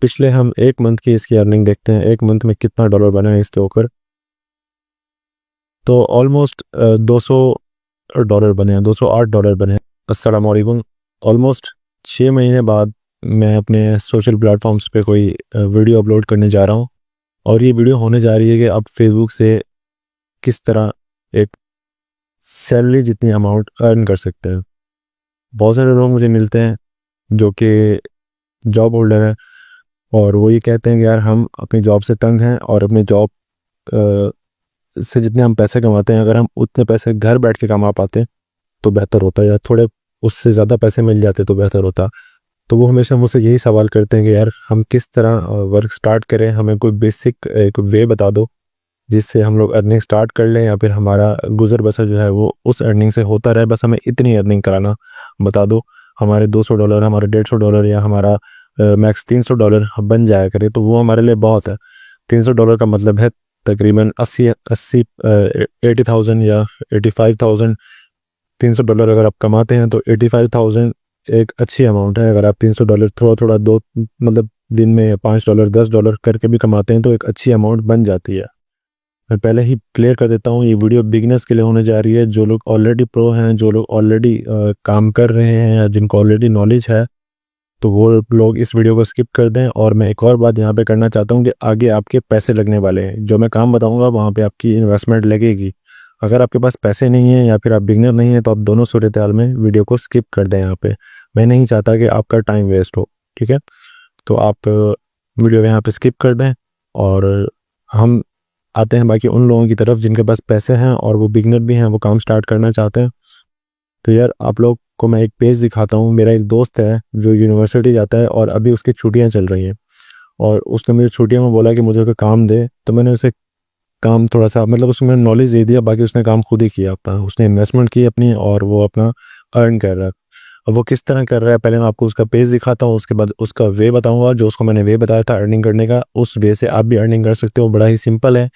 पिछले हम एक मंथ की इसकी अर्निंग देखते हैं, एक मंथ में कितना डॉलर बना है इसके ऊपर। तो ऑलमोस्ट 200 डॉलर बने हैं, 208 डॉलर बने हैं। अस्सलाम वालेकुम। ऑलमोस्ट 6 महीने बाद मैं अपने सोशल प्लेटफॉर्म्स पे कोई वीडियो अपलोड करने जा रहा हूँ, और ये वीडियो होने जा रही है कि आप फेसबुक से किस तरह एक सैलरी जितनी अमाउंट अर्न कर सकते हैं। बहुत सारे लोग मुझे मिलते हैं जो कि जॉब होल्डर हैं, और वो ये कहते हैं कि यार हम अपनी जॉब से तंग हैं, और अपनी जॉब से जितने हम पैसे कमाते हैं, अगर हम उतने पैसे घर बैठ के कमा पाते तो बेहतर होता, या थोड़े उससे ज़्यादा पैसे मिल जाते तो बेहतर होता। तो वो हमेशा मुझसे यही सवाल करते हैं कि यार हम किस तरह वर्क स्टार्ट करें, हमें कोई बेसिक एक वे बता दो जिससे हम लोग अर्निंग स्टार्ट कर लें, या फिर हमारा गुजर बसर जो है वो उस अर्निंग से होता रहे। बस हमें इतनी अर्निंग कराना बता दो, हमारे 200 डॉलर, हमारे 150 डॉलर, या हमारा मैक्स 300 डॉलर बन जाया करे तो वो हमारे लिए बहुत है। 300 डॉलर का मतलब है तकरीबन 80,000 या 85,000। 300 डॉलर अगर आप कमाते हैं तो 85,000 एक अच्छी अमाउंट है। अगर आप 300 डॉलर थोड़ा थोड़ा दो मतलब दिन में 5 डॉलर 10 डॉलर करके भी कमाते हैं तो एक अच्छी अमाउंट बन जाती है। मैं पहले ही क्लियर कर देता हूँ, ये वीडियो बिगिनर्स के लिए होने जा रही है। जो लोग ऑलरेडी प्रो हैं, जो लोग ऑलरेडी काम कर रहे हैं, या जिनको ऑलरेडी नॉलेज है, तो वो लोग इस वीडियो को स्किप कर दें। और मैं एक और बात यहाँ पे करना चाहता हूँ कि आगे आपके पैसे लगने वाले हैं। जो मैं काम बताऊँगा वहाँ पे आपकी इन्वेस्टमेंट लगेगी। अगर आपके पास पैसे नहीं हैं या फिर आप बिगनर नहीं हैं तो आप दोनों सूरत हाल में वीडियो को स्किप कर दें यहाँ पे। मैं नहीं चाहता कि आपका टाइम वेस्ट हो, ठीक है। तो आप वीडियो यहाँ पे स्किप कर दें, और हम आते हैं बाकी उन लोगों की तरफ जिनके पास पैसे हैं और वो बिगनर भी हैं, वो काम स्टार्ट करना चाहते हैं। तो यार आप लोग को मैं एक पेज दिखाता हूँ। मेरा एक दोस्त है जो यूनिवर्सिटी जाता है, और अभी उसकी छुट्टियाँ चल रही हैं, और उसने मुझे छुट्टियों में बोला कि मुझे कोई काम दे। तो मैंने उसे काम थोड़ा सा मतलब उसमें नॉलेज दे दिया, बाकी उसने काम खुद ही किया अपना। उसने इन्वेस्टमेंट की अपनी, और वो अपना अर्न कर रहा है। अब वो किस तरह कर रहा है, पहले मैं आपको उसका पेज दिखाता हूँ, उसके बाद उसका वे बताऊँगा। जो उसको मैंने वे बताया था अर्निंग करने का, उस वे से आप भी अर्निंग कर सकते हो। बड़ा ही सिंपल है,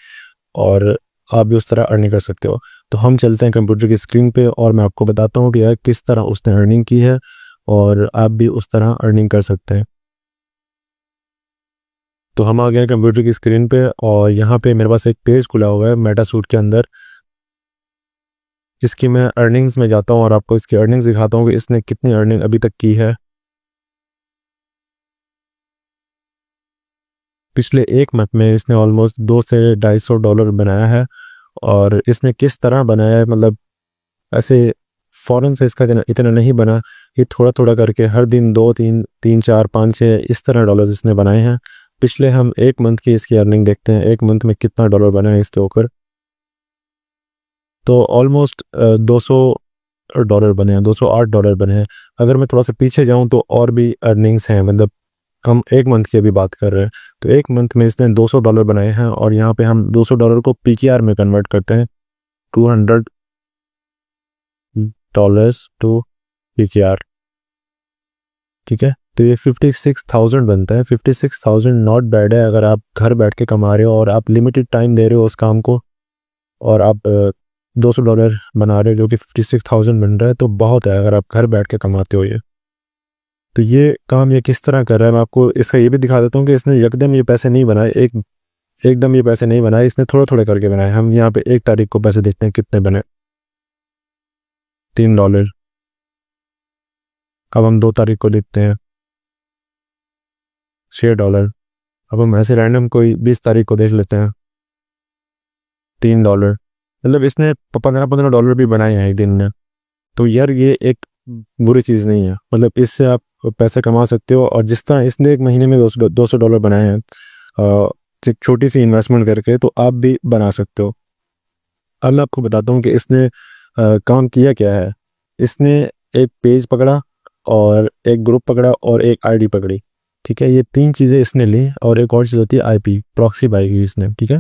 और आप भी उस तरह अर्निंग कर सकते हो। तो हम चलते हैं कंप्यूटर की स्क्रीन पे, और मैं आपको बताता हूँ कि यार किस तरह उसने अर्निंग की है, और आप भी उस तरह अर्निंग कर सकते हैं। तो हम आ गए कंप्यूटर की स्क्रीन पे, और यहाँ पे मेरे पास एक पेज खुला हुआ है मेटासूट के अंदर। इसकी मैं अर्निंग्स में जाता हूँ और आपको इसकी अर्निंग्स दिखाता हूँ कि इसने कितनी अर्निंग अभी तक की है। पिछले एक मंथ में इसने ऑलमोस्ट 2 से 250 डॉलर बनाया है। और इसने किस तरह बनाया है, मतलब ऐसे फ़ौरन से इसका इतना नहीं बना, ये थोड़ा थोड़ा करके हर दिन 2 3 3 4 5 6 इस तरह डॉलर इसने बनाए हैं। पिछले हम एक मंथ की इसकी अर्निंग देखते हैं, एक मंथ में कितना डॉलर बना है इसके ऊपर। तो ऑलमोस्ट 200 डॉलर बने हैं, 208 डॉलर बने हैं। अगर मैं थोड़ा सा पीछे जाऊं तो और भी अर्निंग्स हैं, मतलब हम एक मंथ की अभी बात कर रहे हैं। तो एक मंथ में इसने 200 डॉलर बनाए हैं, और यहाँ पे हम 200 डॉलर को पीकेआर में कन्वर्ट करते हैं, $200 टू पीकेआर, ठीक है। तो ये 56,000 बनता है। 56,000 नॉट बैड है अगर आप घर बैठ के कमा रहे हो, और आप लिमिटेड टाइम दे रहे हो उस काम को, और आप 200 डॉलर बना रहे हो जो कि 56,000 बन रहा है, तो बहुत है अगर आप घर बैठ के कमाते हो ये। तो ये काम ये किस तरह कर रहा है, मैं आपको इसका ये भी दिखा देता हूँ कि इसने एकदम ये पैसे नहीं बनाए, एकदम ये पैसे नहीं बनाए, इसने थोड़े थोड़े करके बनाए। हम यहाँ पे 1 तारीख को पैसे देखते हैं कितने बने, $3। अब हम 2 तारीख को देखते हैं, $6। अब हम ऐसे रैंडम कोई 20 तारीख को देख लेते हैं, $3। मतलब इसने 15-15 डॉलर भी बनाए हैं एक दिन में। तो यार ये एक बुरी चीज़ नहीं है, मतलब इससे आप पैसे कमा सकते हो। और जिस तरह इसने एक महीने में 200 डॉलर बनाए हैं एक छोटी सी इन्वेस्टमेंट करके, तो आप भी बना सकते हो। अब मैं आपको बताता हूँ कि इसने काम किया क्या है। इसने एक पेज पकड़ा, और एक ग्रुप पकड़ा, और एक आईडी पकड़ी, ठीक है। ये 3 चीज़ें इसने ली, और एक और चीज़ होती है आईपी, प्रॉक्सी बाई की इसने, ठीक है।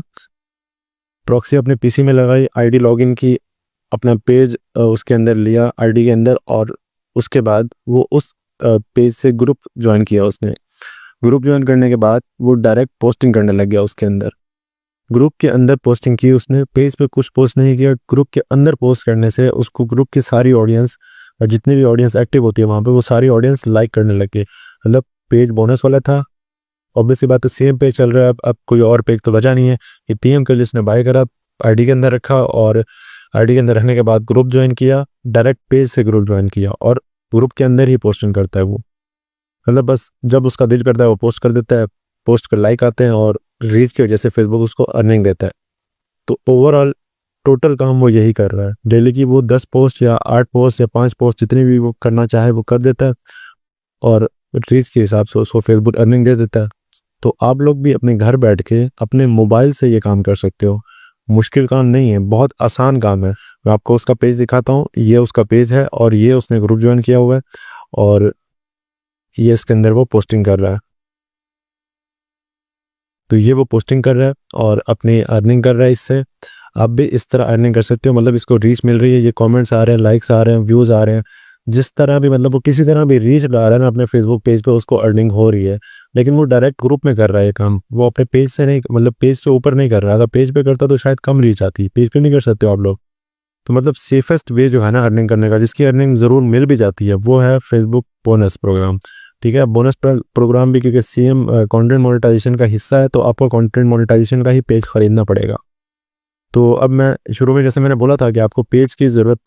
प्रॉक्सी अपने पीसी में लगाई, आईडी लॉगिन की, अपना पेज उसके अंदर लिया आईडी के अंदर, और उसके बाद वो उस पेज से ग्रुप ज्वाइन किया उसने। ग्रुप ज्वाइन करने के बाद वो डायरेक्ट पोस्टिंग करने लग गया उसके अंदर। ग्रुप के अंदर पोस्टिंग की उसने, पेज पे कुछ पोस्ट नहीं किया। ग्रुप के अंदर पोस्ट करने से उसको ग्रुप की सारी ऑडियंस, जितनी भी ऑडियंस एक्टिव होती है वहाँ पे, वो सारी ऑडियंस लाइक करने लग गई। मतलब पेज बोनस वाला था, ऑब्वियसली बात है सेम पेज चल रहा है, अब कोई और पेज तो बचा नहीं है। ये पीएम के जिसने बाय करा, आईडी के अंदर रखा और आईडी के अंदर रखने के बाद ग्रुप ज्वाइन किया, डायरेक्ट पेज से ग्रुप ज्वाइन किया और ग्रुप के अंदर ही पोस्टिंग करता है वो। मतलब बस जब उसका दिल करता है वो पोस्ट कर देता है, पोस्ट पर लाइक आते हैं और रीच की वजह से फेसबुक उसको अर्निंग देता है। तो ओवरऑल टोटल काम वो यही कर रहा है। डेली की वो 10 पोस्ट या 8 पोस्ट या 5 पोस्ट जितनी भी वो करना चाहे वो कर देता है और रीच के हिसाब से उसको फेसबुक अर्निंग दे देता है। तो आप लोग भी अपने घर बैठ के अपने मोबाइल से ये काम कर सकते हो। मुश्किल काम नहीं है, बहुत आसान काम है। मैं आपको उसका पेज दिखाता हूँ। ये उसका पेज है और ये उसने ग्रुप ज्वाइन किया हुआ है और ये इसके अंदर वो पोस्टिंग कर रहा है। तो ये वो पोस्टिंग कर रहा है और अपनी अर्निंग कर रहा है इससे। आप भी इस तरह अर्निंग कर सकते हो। मतलब इसको रीच मिल रही है, ये कमेंट्स आ रहे हैं, लाइक्स आ रहे हैं, व्यूज़ आ रहे हैं। जिस तरह भी मतलब वो किसी तरह भी रीच ला रहा है ना अपने फेसबुक पेज पे, उसको अर्निंग हो रही है। लेकिन वो डायरेक्ट ग्रुप में कर रहा है ये काम, वो अपने पेज से नहीं, मतलब पेज से ऊपर नहीं कर रहा। अगर पेज पे करता तो शायद कम रीच आती, पेज पे नहीं कर सकते हो आप लोग। तो मतलब सेफेस्ट वे जो है ना अर्निंग करने का, जिसकी अर्निंग ज़रूर मिल भी जाती है, वो है फेसबुक बोनस प्रोग्राम। ठीक है, बोनस प्रोग्राम भी क्योंकि सीएम कंटेंट मोनेटाइजेशन का हिस्सा है, तो आपको कंटेंट मोनेटाइजेशन का ही पेज खरीदना पड़ेगा। तो अब मैं शुरू में जैसे मैंने बोला था कि आपको पेज की ज़रूरत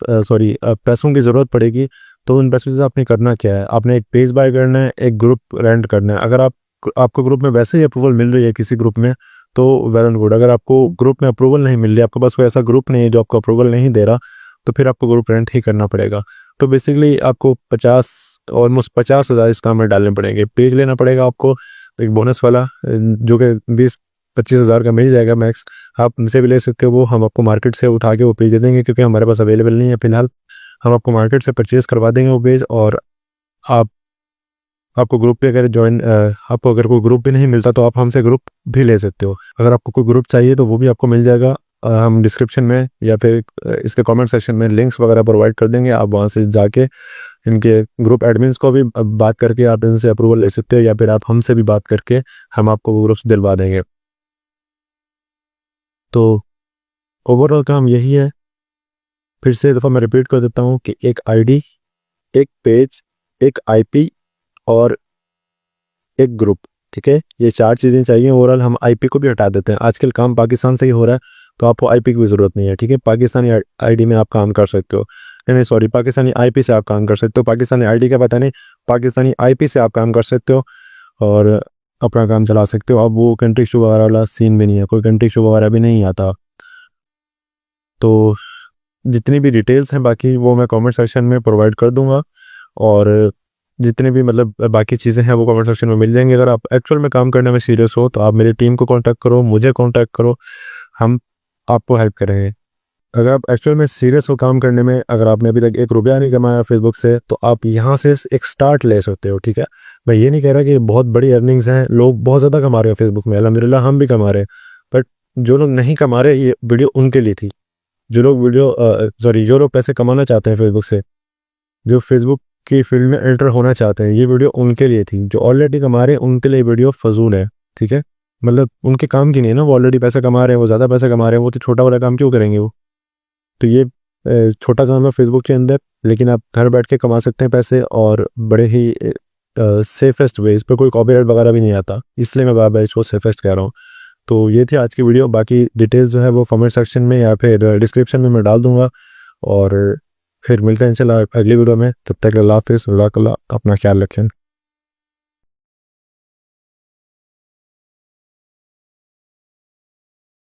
पैसों की ज़रूरत पड़ेगी। तो उन पैसों से आपने करना क्या है, आपने एक पेज बाय करना है, एक ग्रुप रेंट करना है। अगर आपको ग्रुप में वैसे ही अप्रूवल मिल रही है किसी ग्रुप में तो वेल एंड गुड। अगर आपको ग्रुप में अप्रूवल नहीं मिल रही, आपके पास कोई ऐसा ग्रुप नहीं है जो आपको अप्रूवल नहीं दे रहा, तो फिर आपको ग्रुप रेंट ही करना पड़ेगा। तो बेसिकली आपको 50,000 इस काम में डालने पड़ेंगे। पेज लेना पड़ेगा आपको एक बोनस वाला, जो कि 20-25 हज़ार का मिल जाएगा मैक्स। आप उनसे भी ले सकते हो, वो हम आपको मार्केट से उठा के वो पेज दे देंगे, क्योंकि हमारे पास अवेलेबल नहीं है फिलहाल। हम आपको मार्केट से परचेज करवा देंगे वो पेज। और आपको ग्रुप पे अगर आपको अगर कोई ग्रुप भी नहीं मिलता तो आप हमसे ग्रुप भी ले सकते हो। अगर आपको कोई ग्रुप चाहिए तो वो भी आपको मिल जाएगा। हम डिस्क्रिप्शन में या फिर इसके कमेंट सेक्शन में लिंक्स वगैरह प्रोवाइड कर देंगे। आप वहाँ से जाके इनके ग्रुप एडमिन्स को भी बात करके आप इनसे अप्रूवल ले सकते हो, या फिर आप हमसे भी बात करके हम आपको वो ग्रुप्स दिलवा देंगे। तो ओवरऑल काम यही है। फिर से दफ़ा मैं रिपीट कर देता हूँ कि एक आईडी, एक पेज, एक आईपी और एक ग्रुप। ठीक है, ये 4 चीज़ें चाहिए। ओवरऑल हम आईपी को भी हटा देते हैं। आजकल काम पाकिस्तान से ही हो रहा है, तो आपको आईपी की ज़रूरत नहीं है। ठीक है, पाकिस्तानी आईडी में आप काम कर सकते हो। नहीं सॉरी, पाकिस्तानी आईपी से आप काम कर सकते हो। पाकिस्तानी आईडी का पता नहीं, पाकिस्तानी आईपी से आप काम कर सकते हो और अपना काम चला सकते हो। अब वो कंट्री शो वगैरह वाला सीन भी नहीं है, कोई कंट्री शो वगैरह भी नहीं आता। तो जितनी भी डिटेल्स हैं बाकी वो मैं कमेंट सेक्शन में प्रोवाइड कर दूंगा, और जितने भी मतलब बाकी चीज़ें हैं वो कमेंट सेक्शन में मिल जाएंगी। अगर आप एक्चुअल में काम करने में सीरियस हो तो आप मेरी टीम को कांटेक्ट करो, मुझे कांटेक्ट करो, हम आपको हेल्प करेंगे। अगर आप एक्चुअल में सीरियस हो काम करने में, अगर आपने अभी तक 1 रुपया नहीं कमाया फेसबुक से, तो आप यहाँ से एक स्टार्ट ले सकते हो। ठीक है, मैं ये नहीं कह रहा कि बहुत बड़ी अर्निंग्स हैं, लोग बहुत ज़्यादा कमा रहे हो फेसबुक में, अल्हम्दुलिल्लाह हम भी कमा रहे हैं। बट जो लोग नहीं कमा रहे, ये वीडियो उनके लिए थी। जो लोग पैसे कमाना चाहते हैं फेसबुक से, जो फेसबुक की फील्ड में एंटर होना चाहते हैं, ये वीडियो उनके लिए थी। जो ऑलरेडी कमा रहे हैं उनके लिए वीडियो फजूल है। ठीक है, मतलब उनके काम की नहीं है ना, वो ऑलरेडी पैसा कमा रहे हैं, वो ज़्यादा पैसा कमा रहे हैं, वो तो छोटा वाला काम क्यों करेंगे वो। तो ये छोटा काम है फेसबुक के अंदर, लेकिन आप घर बैठ के कमा सकते हैं पैसे, और बड़े ही सेफेस्ट वे। इस पर कोई कॉपीराइट वगैरह भी नहीं आता, इसलिए मैं बार बार इसको सेफेस्ट कह रहा हूँ। तो ये थी आज की वीडियो। बाकी डिटेल्स जो है वो कमेंट सेक्शन में या फिर डिस्क्रिप्शन में मैं डाल दूंगा, और फिर मिलते हैं इंशाल्लाह अगली वीडियो में। तब तक अल्लाह हाफिज़, अपना ख्याल रखें।